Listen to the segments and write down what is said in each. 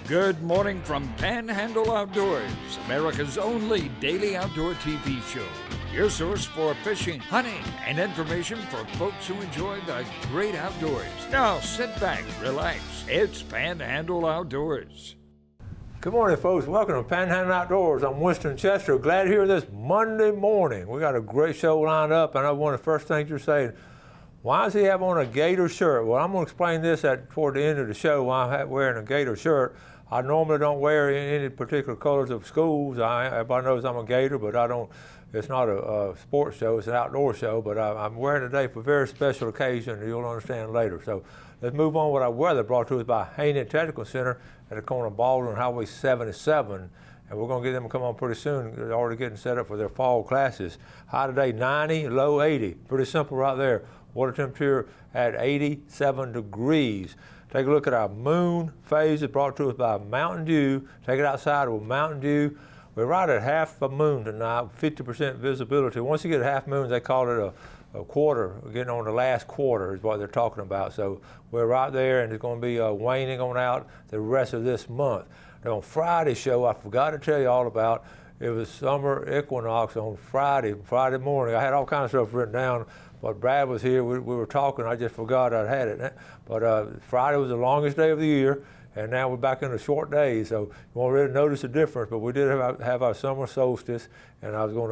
Good morning from Panhandle Outdoors, America's only daily outdoor TV show. Your source for fishing, hunting, and information for folks who enjoy the great outdoors. Now sit back, relax. It's Panhandle Outdoors. Good morning, folks. Welcome to Panhandle Outdoors. I'm Winston Chester. Glad to hear this Monday morning. We got a great show lined up. I know one of the first things you're saying, why does he have on a gator shirt? Well, I'm going to explain this toward the end of the show why I'm wearing a gator shirt. I normally don't wear any particular colors of schools. Everybody knows I'm a gator, but I don't. It's not a sports show, it's an outdoor show, but I'm wearing it today for a very special occasion, and you'll understand later. So let's move on with our weather, brought to us by Haney Technical Center at the corner of Baldwin and Highway 77. And we're going to get them to come on pretty soon. They're already getting set up for their fall classes. High today, 90, low 80. Pretty simple right there. Water temperature at 87 degrees. Take a look at our moon phases brought to us by Mountain Dew. Take it outside with Mountain Dew. We're right at half a moon tonight, 50% visibility. Once you get a half moon, they call it a quarter. We're getting on the last quarter is what they're talking about. So we're right there, and it's going to be waning on out the rest of this month. Now on Friday's show, I forgot to tell you all about, it was summer equinox on Friday morning. I had all kinds of stuff written down. But Brad was here, we were talking, I just forgot I had it. But Friday was the longest day of the year, and now we're back into short days, so you won't really notice the difference, but we did have our summer solstice, and I was going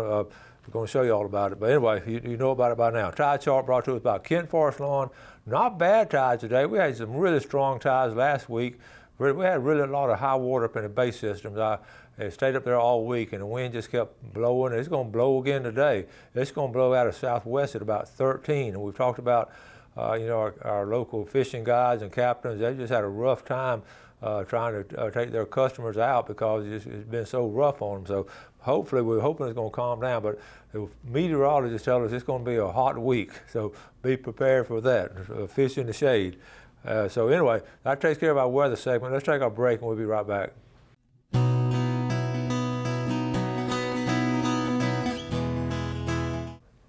to show you all about it. But anyway, you know about it by now. Tide chart brought to us by Kent Forest Lawn. Not bad tides today. We had some really strong tides last week. We had really a lot of high water up in the bay systems. It stayed up there all week, and the wind just kept blowing. It's going to blow again today. It's going to blow out of southwest at about 13. And we've talked about, our local fishing guides and captains. They just had a rough time trying to take their customers out because it's been so rough on them. So hopefully, we're hoping it's going to calm down. But the meteorologists tell us it's going to be a hot week. So be prepared for that. Fish in the shade. So anyway, that takes care of our weather segment. Let's take our break, and we'll be right back.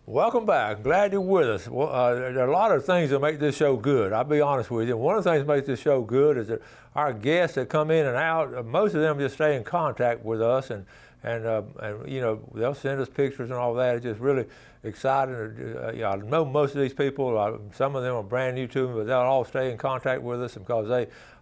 Welcome back. Glad you're with us. Well, there are a lot of things that make this show good. I'll be honest with you. One of the things that makes this show good is that our guests that come in and out, most of them just stay in contact with us, and they'll send us pictures and all that. It's just really exciting. I know most of these people. Some of them are brand new to me, but they'll all stay in contact with us because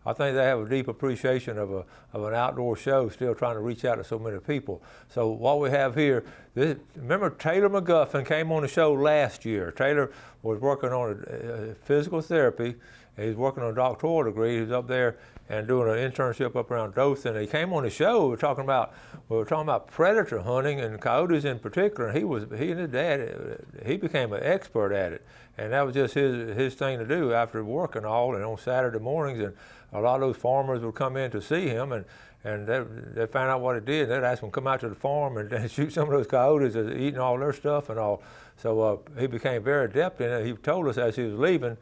I think they have a deep appreciation of an outdoor show, still trying to reach out to so many people. So what we have here, remember Taylor McGuffin came on the show last year. Taylor was working on physical therapy. He's working on a doctoral degree. He's up there and doing an internship up around Dothan. He came on the show. We were talking about predator hunting and coyotes in particular. And he and his dad, he became an expert at it, and that was just his thing to do after work and all. And on Saturday mornings, and a lot of those farmers would come in to see him, and they found out what he did. They'd ask him to come out to the farm and shoot some of those coyotes that are eating all their stuff and all. So he became very adept in it. He told us as he was leaving.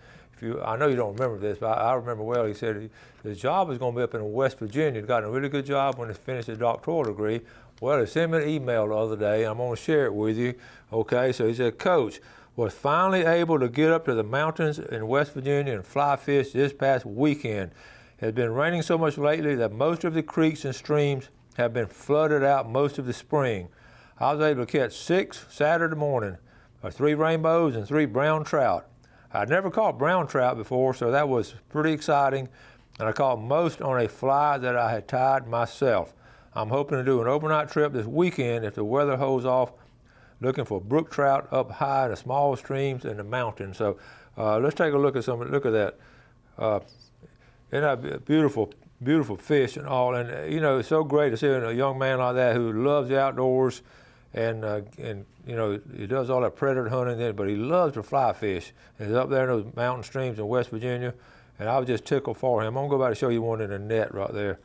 I know you don't remember this, but I remember well. He said his job was going to be up in West Virginia. He'd gotten a really good job when he finished his doctoral degree. Well, he sent me an email the other day. I'm going to share it with you. Okay, so he said, Coach, was finally able to get up to the mountains in West Virginia and fly fish this past weekend. It has been raining so much lately that most of the creeks and streams have been flooded out most of the spring. I was able to catch 6 Saturday morning, 3 rainbows and 3 brown trout. I'd never caught brown trout before, so that was pretty exciting. And I caught most on a fly that I had tied myself. I'm hoping to do an overnight trip this weekend if the weather holds off, looking for brook trout up high in the small streams in the mountains. So let's take a look at that. Isn't that beautiful, beautiful fish and all? And it's so great to see a young man like that who loves the outdoors. And he does all that predator hunting, but he loves to fly fish. He's up there in those mountain streams in West Virginia, and I was just tickled for him. I'm going to go back and show you one in the net right there.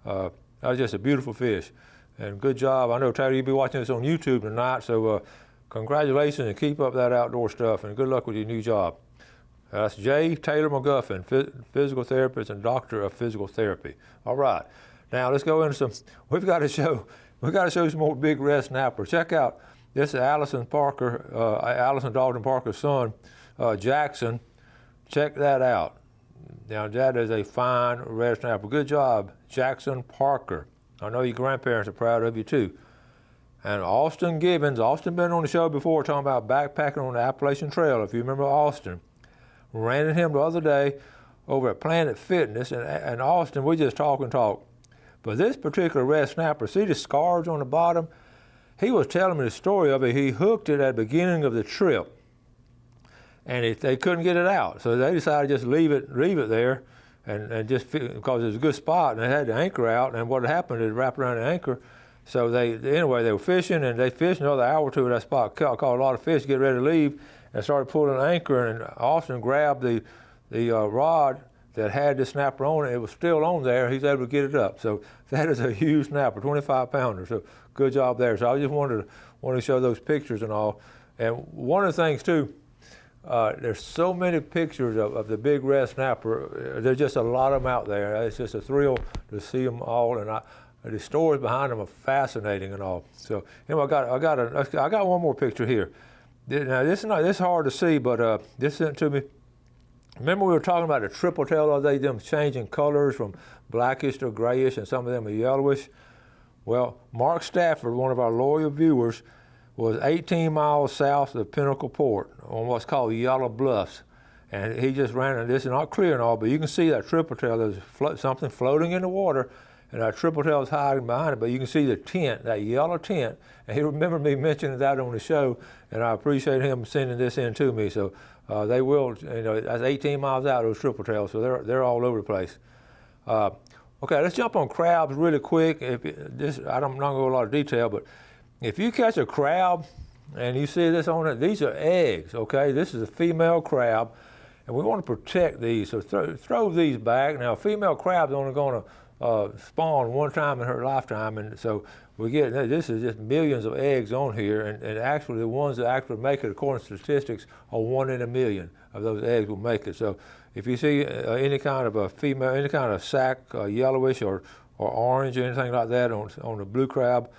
That was just a beautiful fish, and good job. I know, Taylor, you'll be watching this on YouTube tonight, so congratulations and keep up that outdoor stuff, and good luck with your new job. That's J. Taylor McGuffin, physical therapist and doctor of physical therapy. All right, now let's go into we've got to show some more big red snapper. Check out, this is Allison Dalton Parker's son, Jackson. Check that out. Now that is a fine red snapper. Good job, Jackson Parker. I know your grandparents are proud of you too. And Austin Gibbons, Austin been on the show before talking about backpacking on the Appalachian Trail, if you remember Austin. Ran into him the other day over at Planet Fitness, and Austin, we just talk and talk. But this particular red snapper, see the scars on the bottom? He was telling me the story of it. He hooked it at the beginning of the trip, and they couldn't get it out. So they decided to just leave it there, and just because it was a good spot, and they had the anchor out, and what happened, it wrapped around the anchor. So they were fishing, and they fished another hour or two at that spot, caught a lot of fish, get ready to leave, and started pulling the anchor, and Austin grabbed the rod that had the snapper on it. It was still on there. He's able to get it up. So that is a huge snapper, 25-pounder. So good job there. So I just wanted to show those pictures and all. And one of the things too, there's so many pictures of the big red snapper. There's just a lot of them out there. It's just a thrill to see them all, and the stories behind them are fascinating and all. So anyway, I got one more picture here. Now this is hard to see, but this sent to me. Remember we were talking about the triple tail the other day, them changing colors from blackish to grayish, and some of them are yellowish. Well, Mark Stafford, one of our loyal viewers, was 18 miles south of Pinnacle Port on what's called Yellow Bluffs. And he just ran, and this is not clear and all, but you can see that triple tail. There's something floating in the water, and that triple tail is hiding behind it, but you can see the tint, that yellow tint. And he remembered me mentioning that on the show, and I appreciate him sending this in to me. So they will, that's 18 miles out, those triple tails, so they're all over the place. Okay, let's jump on crabs really quick. I'm not going to go a lot of detail, but if you catch a crab and you see this on it, these are eggs, okay? This is a female crab, and we want to protect these, so throw these back. Now, a female crab's only going to spawn one time in her lifetime, and so this is just millions of eggs on here, and actually the ones that actually make it, according to statistics, are 1 in a million of those eggs will make it. So if you see any kind of a female, any kind of sac, yellowish or orange or anything like that on the blue crab,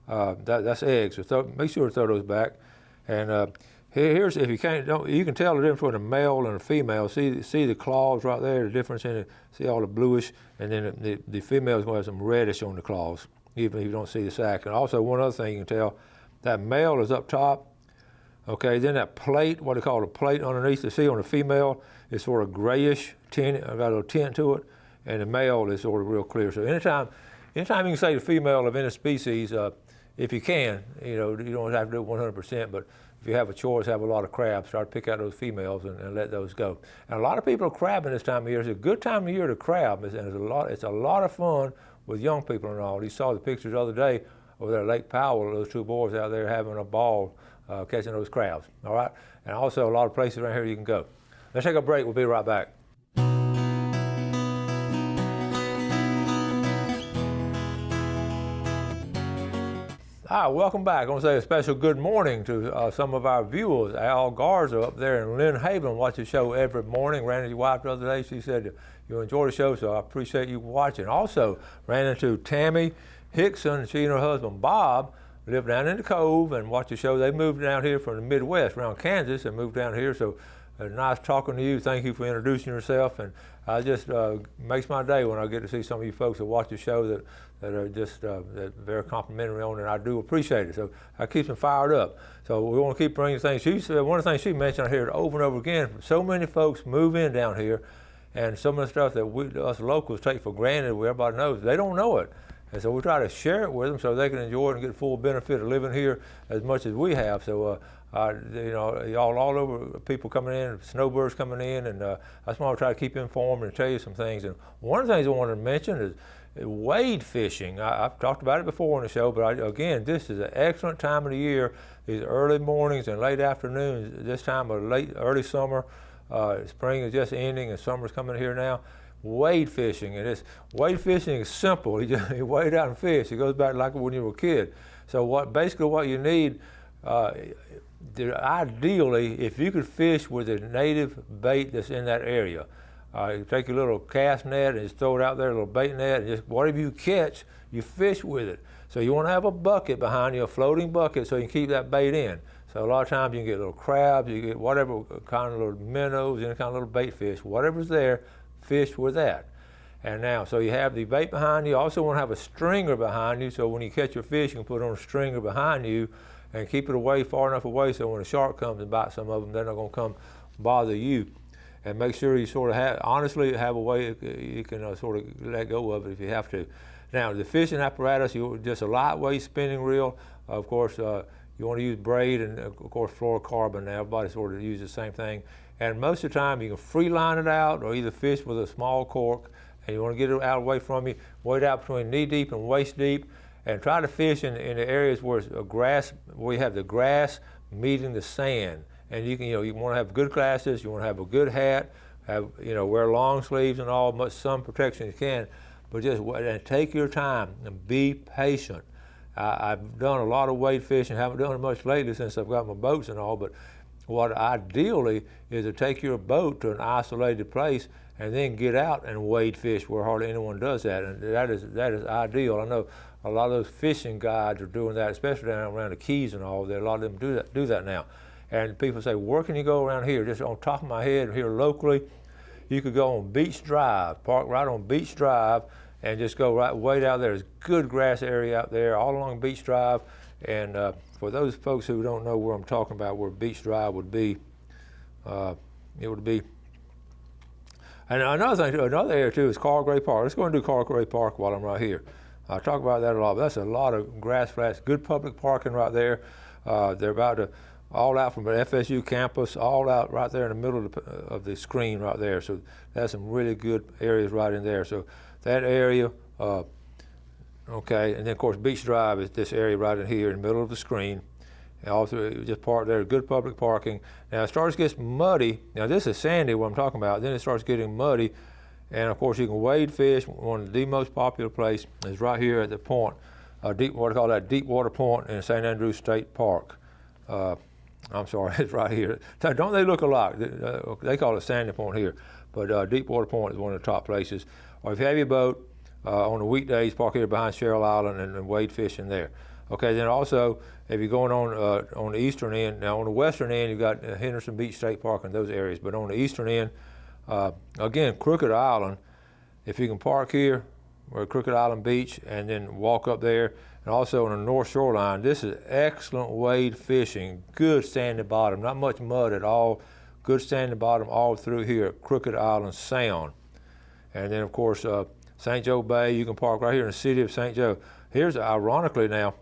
that's eggs. So make sure to throw those back. And here's, if you can't, you can tell the difference between a male and a female. See the claws right there, the difference in it. See all the bluish, and then the female's going to have some reddish on the claws, even if you don't see the sac. And also one other thing you can tell, that male is up top. Okay, then that plate, what they call a plate underneath, you see on the female, is sort of grayish tint, got a little tint to it, and the male is sort of real clear. So anytime you can say the female of any species, if you can, you don't have to do it 100%, but if you have a choice, have a lot of crabs, try to pick out those females and let those go. And a lot of people are crabbing this time of year. It's a good time of year to crab, and it's a lot of fun with young people and all. You saw the pictures the other day over there at Lake Powell, those two boys out there having a ball catching those crabs, all right? And also a lot of places around here you can go. Let's take a break. We'll be right back. Hi, welcome back. I want to say a special good morning to some of our viewers. Al Garza up there in Lynn Haven watch the show every morning. Ran into your wife the other day. She said you enjoy the show, so I appreciate you watching. Also, ran into Tammy Hickson. She and her husband Bob live down in the Cove and watch the show. They moved down here from the Midwest, around Kansas, and moved down here. So nice talking to you. Thank you for introducing yourself. And I just makes my day when I get to see some of you folks that watch the show that are just that very complimentary on it, and I do appreciate it. So I keep them fired up. So we want to keep bringing things. One of the things she mentioned here over and over again, so many folks move in down here, and some of the stuff that us locals take for granted, everybody knows, they don't know it. And so we try to share it with them so they can enjoy it and get full benefit of living here as much as we have. So, y'all all over, people coming in, snowbirds coming in, and that's why I try to keep you informed and tell you some things. And one of the things I wanted to mention is wade fishing. I've talked about it before on the show, but again, this is an excellent time of the year. These early mornings and late afternoons, this time of early summer, spring is just ending and summer's coming here now. Wade fishing, and wade fishing is simple. You wade out and fish. It goes back like when you were a kid. So basically what you need, ideally, if you could fish with a native bait that's in that area, you take a little cast net and just throw it out there, a little bait net, and just whatever you catch, you fish with it. So you want to have a bucket behind you, a floating bucket, so you can keep that bait in. So a lot of times you can get little crabs, you get whatever kind of little minnows, any kind of little bait fish, whatever's there, fish with that. And now, so you have the bait behind you. You also want to have a stringer behind you, so when you catch your fish, you can put it on a stringer behind you and keep it away, far enough away, so when a shark comes and bites some of them, they're not going to come bother you. And make sure you sort of honestly have a way you can sort of let go of it if you have to. Now, the fishing apparatus, just a lightweight spinning reel. Of course, you want to use braid and, of course, fluorocarbon. Now, everybody sort of uses the same thing. And most of the time, you can free line it out or either fish with a small cork. And you want to get it out away from you, wade out between knee deep and waist deep, and try to fish in the areas where it's grass, where you have the grass meeting the sand. And you can, you want to have good glasses, you want to have a good hat, wear long sleeves and all, much sun protection you can, but just and take your time and be patient. I've done a lot of wade fishing, haven't done it much lately since I've got my boats and all, but what ideally is to take your boat to an isolated place and then get out and wade fish where hardly anyone does that, and that is ideal. I know a lot of those fishing guides are doing that, especially down around the Keys and all. There, a lot of them do that now. And people say, where can you go around here? Just on top of my head here locally, you could go on Beach Drive, park right on Beach Drive, and just go right wade out there. There's good grass area out there all along Beach Drive. And for those folks who don't know where I'm talking about, where Beach Drive would be, it would be. And another area too is Cargray Park. Let's go and do Cargray Park while I'm right here. I talk about that a lot, but that's a lot of grass flats, good public parking right there. They're about to all out from the FSU campus, all out right there in the middle of the screen right there. So that's some really good areas right in there. So that area, okay, and then of course Beach Drive is this area right in here in the middle of the screen. And all through, just park there, good public parking. Now it starts to get muddy. Now this is sandy, what I'm talking about. Then it starts getting muddy. And of course you can wade fish. One of the most popular place is right here at the point, deep water point in St. Andrews State Park. I'm sorry, it's right here. Don't they look alike? They call it Sandy Point here, but Deepwater Point is one of the top places. Or if you have your boat on the weekdays, park here behind Sherrill Island and wade fishing there. Okay, then also, if you're going on the eastern end, now on the western end, you've got Henderson Beach State Park and those areas, but on the eastern end, again, Crooked Island, if you can park here, or Crooked Island Beach, and then walk up there, and also on the north shoreline, this is excellent wade fishing, good sandy bottom, not much mud at all, good sandy bottom all through here at Crooked Island Sound. And then of course, St. Joe Bay, you can park right here in the city of St. Joe. Here's, ironically now,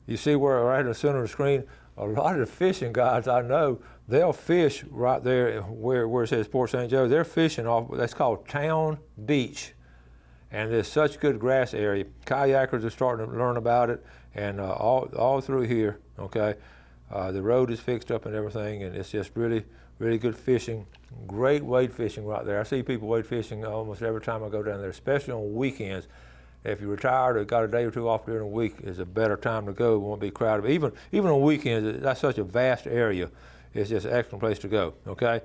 you see where right in the center of the screen, a lot of the fishing guides I know, they'll fish right there where it says Port St. Joe. They're fishing off, that's called Town Beach. And there's such good grass area. Kayakers are starting to learn about it, and all through here, okay? The road is fixed up and everything, and it's just really, really good fishing. Great wade fishing right there. I see people wade fishing almost every time I go down there, especially on weekends. If you're retired or got a day or two off during the week, it's a better time to go. It won't be crowded. Even on weekends, that's such a vast area. It's just an excellent place to go, okay?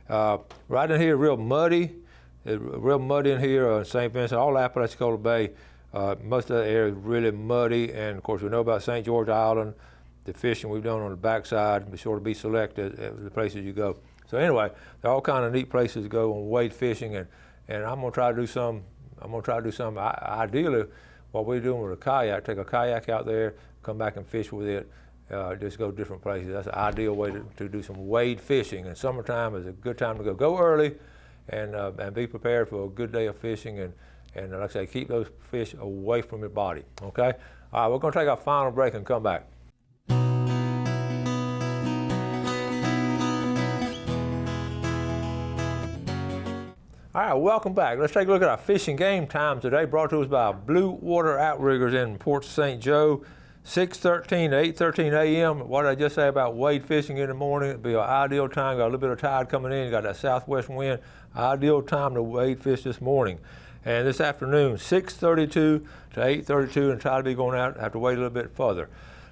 Right in here, real muddy. It's real muddy in here, St. Vincent, all Apalachicola Bay. Most of the area is really muddy, and of course we know about St. George Island, the fishing we've done on the backside. Be sure to be selected at the places you go. So anyway, there are all kind of neat places to go on wade fishing, and I'm gonna try to do some. Ideally, what we're doing with a kayak, take a kayak out there, come back and fish with it. Just go different places. That's an ideal way to do some wade fishing. And summertime is a good time to go. Go early, and be prepared for a good day of fishing. And like I say, keep those fish away from your body. Okay. All right, we're going to take our final break and come back. All right, welcome back. Let's take a look at our fishing game time today, brought to us by Blue Water Outriggers in Port St. Joe, 6:13 to 8:13 a.m. What did I just say about wade fishing in the morning? It'd be an ideal time. Got a little bit of tide coming in. You got that southwest wind. Ideal time to wade fish this morning. And this afternoon, 6:32 to 8:32, and try to be going out. Have to wait a little bit further.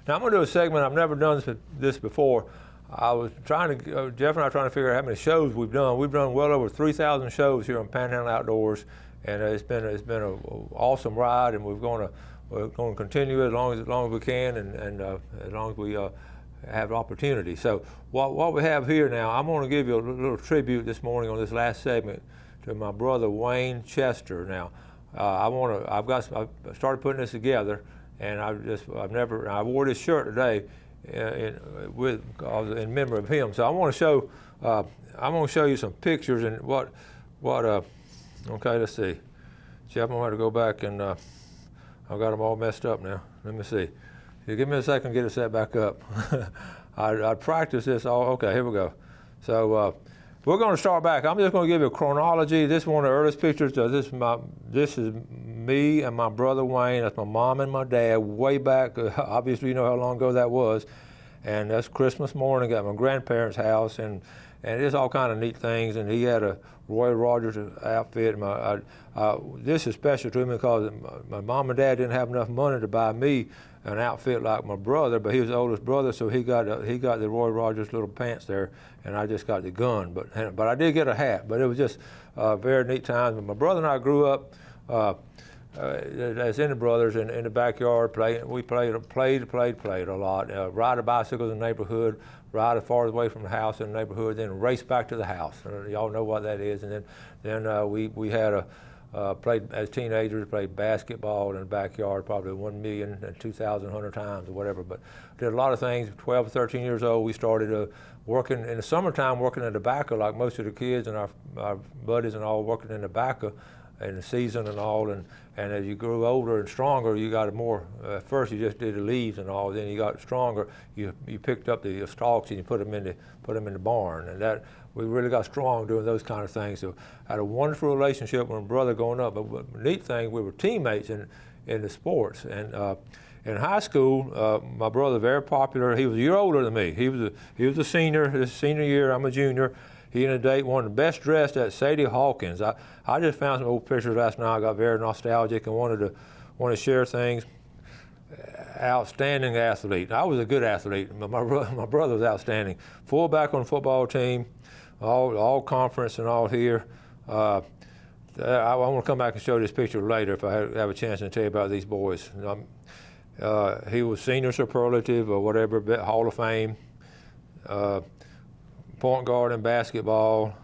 Now I'm going to do a segment. I've never done this before. I was trying to, Jeff and I are trying to figure out how many shows we've done. We've done well over 3,000 shows here on Panhandle Outdoors, and it's been an awesome ride, and we're going to continue it as long as we can, and as long as we have opportunity. So what we have here now, I'm going to give you a little tribute this morning on this last segment to my brother Wayne Chester. Now, I started putting this together, and I wore this shirt today in memory of him. So I want to show, I'm going to show you some pictures and okay, let's see. Jeff, I'm going to have to go back and I've got them all messed up now. Let me see. Give me a second to get it set back up. I practiced this all. Okay, here we go. So we're going to start back. I'm just going to give you a chronology. This is one of the earliest pictures. This is me and my brother Wayne. That's my mom and my dad way back. Obviously, you know how long ago that was. And that's Christmas morning at my grandparents' house, and it's all kind of neat things. And he had a Roy Rogers outfit. This is special to me because my mom and dad didn't have enough money to buy me an outfit like my brother, but he was the oldest brother, so he got the Roy Rogers little pants there, and I just got the gun. But I did get a hat. But it was just very neat times. My brother and I grew up as any brothers in the backyard. We played a lot. Ride bicycles in the neighborhood, ride as far away from the house in the neighborhood, then race back to the house. Y'all know what that is. And then we had played as teenagers, played basketball in the backyard probably 1,002,100 times or whatever. But did a lot of things. 12 or 13 years old, we started working in the summertime, working in tobacco like most of the kids and our buddies and all, working in tobacco in the season and all. And as you grew older and stronger, you got more. At first, you just did the leaves and all. Then you got stronger. You picked up the stalks and you put them in the barn. And that we really got strong doing those kind of things. So I had a wonderful relationship with my brother growing up. But the neat thing, we were teammates in the sports. And in high school, my brother very popular. He was a year older than me. He was a senior. His senior year, I'm a junior. He and a date one of the best dressed at Sadie Hawkins. I just found some old pictures last night. I got very nostalgic and wanted to share things. Outstanding athlete. I was a good athlete. My brother was outstanding. Fullback on the football team, all conference and all here. I want to come back and show this picture later if I have a chance to tell you about these boys. He was senior superlative or whatever, Hall of Fame. Point guard in basketball,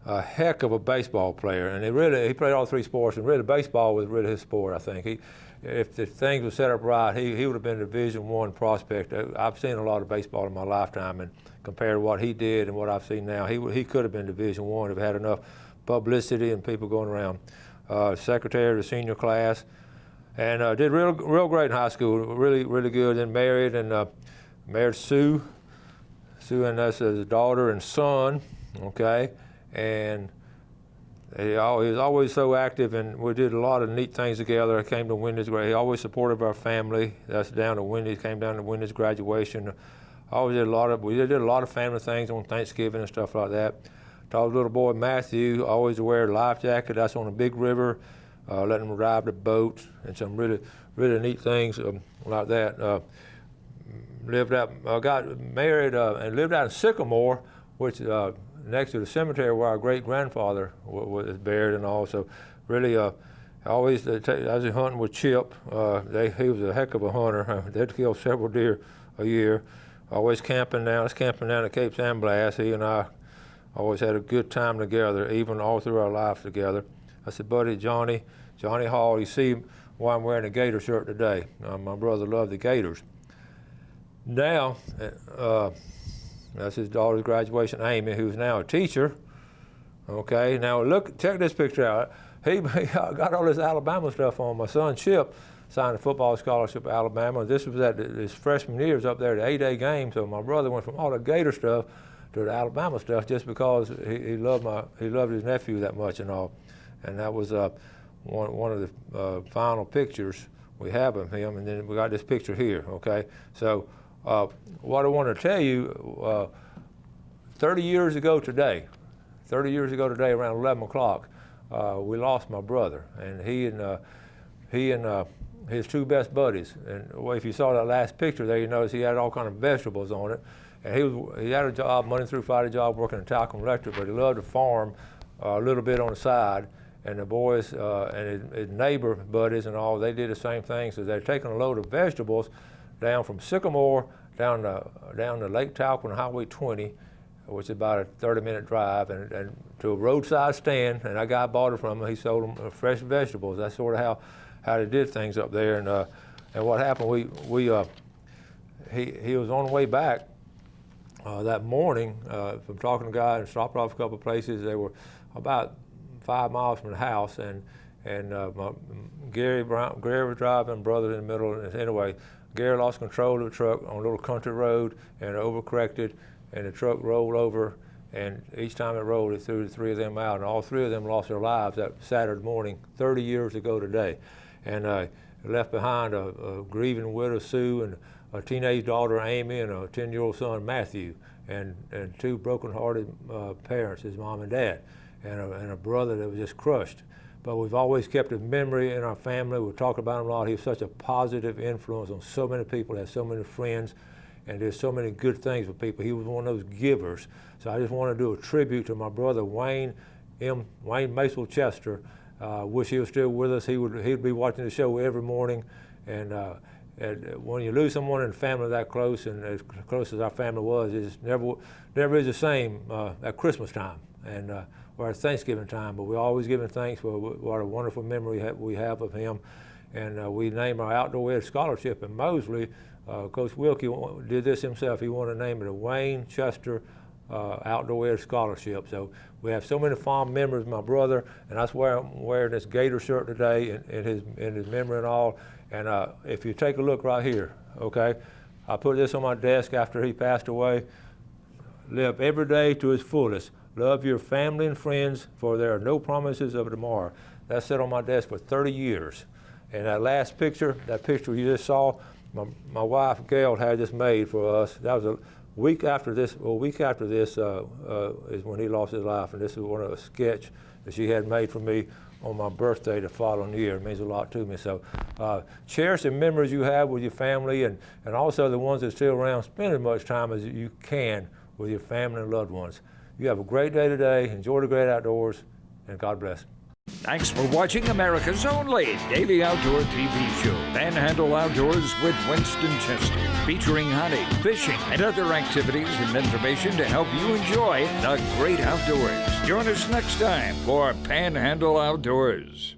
a heck of a baseball player, and he played all three sports, and really baseball was really his sport, I think. If the things were set up right, he would have been a Division I prospect. I've seen a lot of baseball in my lifetime, and compared to what he did and what I've seen now, he could have been Division I if he had enough publicity and people going around. Secretary of the senior class, and did real great in high school, really, really good, and married Sue. Sue and us as a daughter and son, okay, and he was always so active, and we did a lot of neat things together. I came to Wendy's, he always supported our family. That's down to Wendy's, came down to Wendy's graduation. We did a lot of family things on Thanksgiving and stuff like that. Taught the little boy Matthew always to wear a life jacket. That's on a big river, letting him ride the boat, and some really, really neat things like that. Got married and lived out in Sycamore, which next to the cemetery where our great-grandfather was buried and all. So really, I was hunting with Chip. He was a heck of a hunter. They'd kill several deer a year. Always camping down at Cape San Blas. He and I always had a good time together, even all through our life together. I said, buddy, Johnny Hall, you see why I'm wearing a Gator shirt today. My brother loved the Gators. Now, that's his daughter's graduation, Amy, who's now a teacher. Okay, now check this picture out. He got all this Alabama stuff on. My son Chip signed a football scholarship at Alabama. This was at his freshman years up there, the 8A game. So my brother went from all the Gator stuff to the Alabama stuff just because he loved his nephew that much and all. And that was one of the final pictures we have of him. And then we got this picture here. Okay, so. What I want to tell you, 30 years ago today, around 11 o'clock, we lost my brother, and he and his two best buddies. And if you saw that last picture there, you notice he had all kind of vegetables on it. And he had a job, Monday through Friday job, working at Talcum Electric, but he loved to farm a little bit on the side. And the boys and his neighbor buddies and all, they did the same thing. So they're taking a load of vegetables down from Sycamore down to Lake Talcum, Highway 20, which is about a 30-minute drive, and to a roadside stand, and that guy bought it from him. He sold them fresh vegetables. That's sort of how they did things up there. And what happened, he was on the way back that morning from talking to guys and stopped off a couple of places. They were about 5 miles from the house, and Gary was driving, brother in the middle. And anyway, Gary lost control of the truck on a little country road and overcorrected, and the truck rolled over, and each time it rolled, it threw the 3 of them out, and all 3 of them lost their lives that Saturday morning, 30 years ago today. And left behind a grieving widow, Sue, and a teenage daughter, Amy, and a 10-year-old son, Matthew, and 2 broken-hearted parents, his mom and dad, and a brother that was just crushed. But we've always kept his memory in our family. We talk about him a lot. He was such a positive influence on so many people, had so many friends, and did so many good things with people. He was one of those givers. So I just want to do a tribute to my brother, Wayne Masel Chester. Wish he was still with us. He'd be watching the show every morning. And when you lose someone in the family that close, and as close as our family was, it just never is the same at Christmas time and or at Thanksgiving time. But we're always giving thanks for what a wonderful memory we have of him. And we named our outdoor ed scholarship in Mosley. Coach Wilkie did this himself. He wanted to name it a Wayne Chester Outdoor Ed Scholarship. So we have so many fond memories of my brother, and that's why I'm wearing this Gator shirt today in his memory and all. And if you take a look right here, okay, I put this on my desk after he passed away. Live every day to its fullest. Love your family and friends, for there are no promises of tomorrow. That sat on my desk for 30 years. And that last picture, that picture you just saw, my wife Gail had this made for us. That was a week after this. Well, a week after this is when he lost his life, and this is one of a sketch that she had made for me on my birthday the following year. It means a lot to me. So cherish the memories you have with your family, and also the ones that are still around. Spend as much time as you can with your family and loved ones. You have a great day today. Enjoy the great outdoors, and God bless. Thanks for watching America's only daily outdoor TV show, Panhandle Outdoors with Winston Chester, featuring hunting, fishing, and other activities and information to help you enjoy the great outdoors. Join us next time for Panhandle Outdoors.